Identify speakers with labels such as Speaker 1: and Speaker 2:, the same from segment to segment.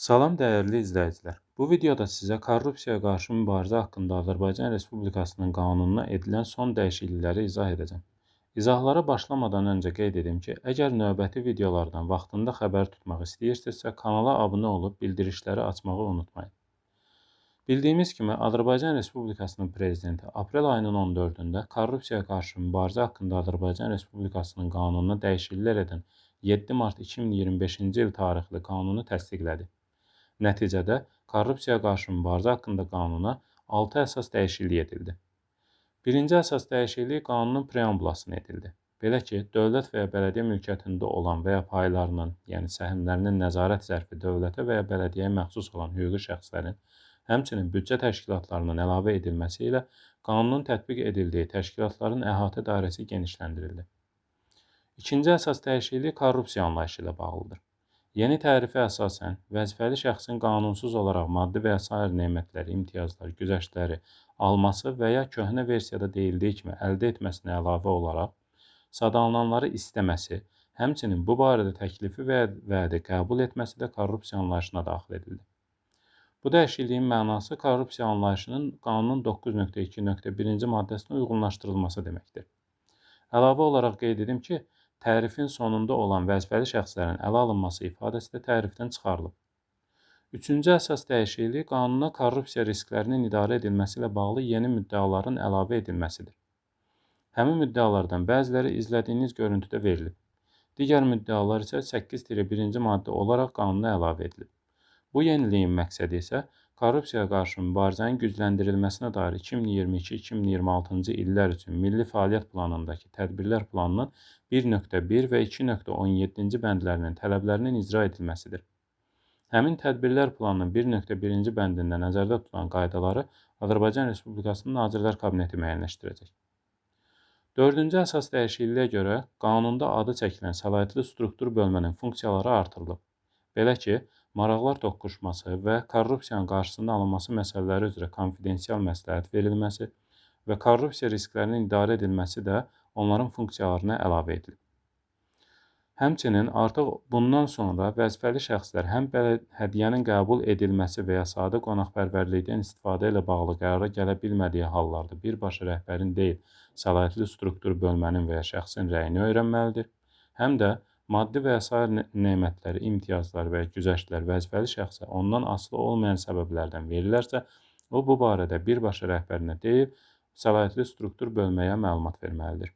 Speaker 1: Salam dəyərli izləyicilər. Bu videoda sizə korrupsiyaya qarşı mübarizə haqqında Azərbaycan Respublikasının qanununa edilən son dəyişiklikləri izah edəcəm. İzahlara başlamadan öncə qeyd edim ki, əgər növbəti videolardan vaxtında xəbər tutmaq istəyirsinizsə, kanala abunə olub bildirişləri açmağı unutmayın. Bildiyimiz kimi, Azərbaycan Respublikasının Prezidenti aprel ayının 14-də korrupsiyaya qarşı mübarizə haqqında Azərbaycan Respublikasının qanununa dəyişikliklər edən 7 mart 2025-ci il tarixli qanunu təsdiqlədi. Nəticədə, korrupsiyaya qarşı mübarizə haqqında qanuna 6 əsas dəyişiklik edildi. Birinci əsas dəyişiklik qanunun preambulasına edildi. Belə ki, dövlət və ya bələdiyyə mülkiyyətində olan və ya paylarının, yəni səhmlərinin nəzarət zərfi dövlətə və ya bələdiyyəyə məxsus olan hüquqi şəxslərin, həmçinin büdcə təşkilatlarının əlavə edilməsi ilə qanunun tətbiq edildiyi təşkilatların əhatə dairəsi genişləndirildi. İkinci əsas dəyişiklik korrupsiya anlayışı ilə bağlıdır. Yeni tərifə əsasən, vəzifəli şəxsin qanunsuz olaraq maddi və ya sair nemətləri, imtiyazlar, güzəştləri alması və ya köhnə versiyada deyildiyi kimi əldə etməsinə əlavə olaraq, sadalananları istəməsi, həmçinin bu barədə təklifi və ya vədi qəbul etməsi də korrupsiya anlayışına daxil edildi. Bu dəyişikliyin mənası korrupsiya anlayışının qanunun 9.2.1-ci maddəsinə uyğunlaşdırılması deməkdir. Əlavə olaraq qeyd edim ki, tərifin sonunda olan vəzifəli şəxslərin ələ alınması ifadəsi də tərifdən çıxarılıb. Üçüncü əsas dəyişiklik qanuna korrupsiya risklərinin idarə edilməsi ilə bağlı yeni müddəaların əlavə edilməsidir. Həmin müddəalardan bəziləri izlədiyiniz görüntüdə verilib. Digər müddəalar isə 8-1-ci maddə olaraq qanuna əlavə edilib. Bu yeniliyin məqsədi isə korrupsiyaya qarşı mübarizənin gücləndirilməsinə dair 2022-2026-cı illər üçün Milli Fəaliyyət Planındakı tədbirlər planının 1.1 və 2.17-ci bəndlərinin tələblərinin icra edilməsidir. Həmin tədbirlər planının 1.1-ci bəndində nəzərdə tutulan qaydaları Azərbaycan Respublikasının Nazirlər Kabineti müəyyənləşdirəcək. Dördüncü əsas dəyişikliyə görə qanunda adı çəkilən səlahiyyətli struktur bölmənin funksiyaları artırılıb. Belə ki, maraqlar toqquşması və korrupsiyanın qarşısının alınması məsələləri üzrə konfidensial məsləhət verilməsi və korrupsiya risklərinin idarə edilməsi də onların funksiyalarına əlavə edilib. Həmçinin artıq bundan sonra vəzifəli şəxslər həm hədiyyənin qəbul edilməsi və ya sadə qonaqpərvərlikdən istifadə ilə bağlı qərara gələ bilmədiyi hallarda birbaşa rəhbərin deyil, səlahiyyətli struktur bölmənin və ya şəxsin rəyini öyrənməlidir. Həm də maddi və ya sair nemətləri, imtiyazlar və ya güzəştlər vəzifəli şəxsə ondan asılı olmayan səbəblərdən verilərsə, o bu barədə birbaşa rəhbərinə deyil, səlahiyyətli struktur bölməyə məlumat verməlidir.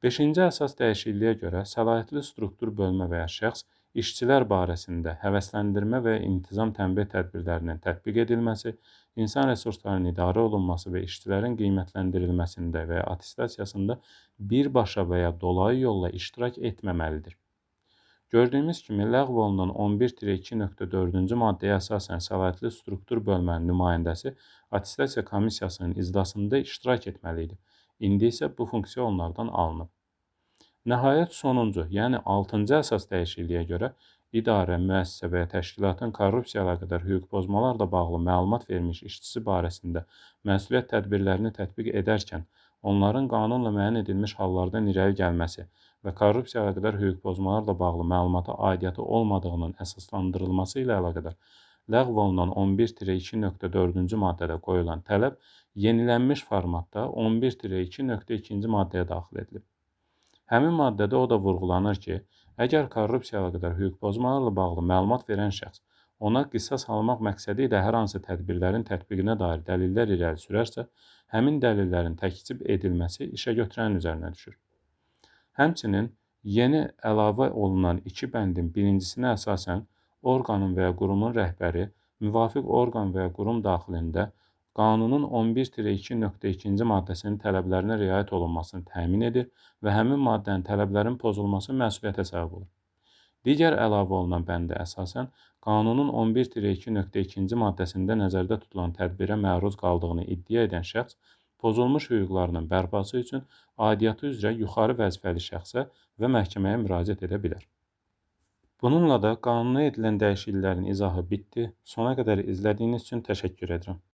Speaker 1: Beşinci əsas dəyişikliyə görə səlahiyyətli struktur bölmə və ya şəxs işçilər barəsində həvəsləndirmə və ya intizam tənbih tədbirlərinin tətbiq edilməsi, insan resurslarının idarə olunması və işçilərin qiymətləndirilməsində və ya attestasiyasında birbaşa və ya dolayı yolla iştirak etməməlidir. Gördüyümüz kimi, ləğv olunan 11-2.4-cü maddəyə əsasən səlahiyyətli struktur bölmənin nümayəndəsi attestasiya komissiyasının iclasında iştirak etməli idi. İndi isə bu funksiya onlardan alınıb. Nəhayət sonuncu, yəni 6-cı əsas dəyişikliyə görə idarə, müəssisə və ya təşkilatın korrupsiya əlaqədar hüquq pozmalarla bağlı məlumat vermiş işçisi barəsində məsuliyyət tədbirlərini tətbiq edərkən onların qanunla müəyyən edilmiş hallardan irəli gəlməsi və korrupsiya əlaqədar hüquq pozmalarla bağlı məlumata aidiyyatı olmadığının əsaslandırılması ilə əlaqədar ləğv olunan 11-2.4-cü maddədə qoyulan tələb yenilənmiş formatda 11-2.2-ci maddəyə daxil edilib. Həmin maddədə o da vurğulanır ki, əgər korrupsiya əlaqədar hüquq pozmalarla bağlı məlumat verən şəxs ona qisas almaq məqsədi ilə hər hansı tədbirlərin tətbiqinə dair dəlillər irəli sürərsə, həmin dəlillərin təkzib edilməsi işəgötürənin üzərinə düşür. Həmçinin yeni əlavə olunan 2 bəndin birincisinə əsasən orqanın və ya qurumun rəhbəri müvafiq orqan və ya qurum daxilində qanunun 11-2.2-ci maddəsinin tələblərinə riayət olunmasını təmin edir və həmin maddənin tələblərin pozulması məsuliyyətə səbəb olur. Digər əlavə olunan bəndə əsasən, qanunun 11-2.2-ci maddəsində nəzərdə tutulan tədbirə məruz qaldığını iddia edən şəxs pozulmuş hüquqlarının bərpası üçün aidiyyatı üzrə yuxarı vəzifəli şəxsə və məhkəməyə müraciət edə bilər. Bununla da qanuna edilən dəyişikliklərin izahı bitdi. Sona qədər izlədiyiniz üçün təşəkkür edirəm.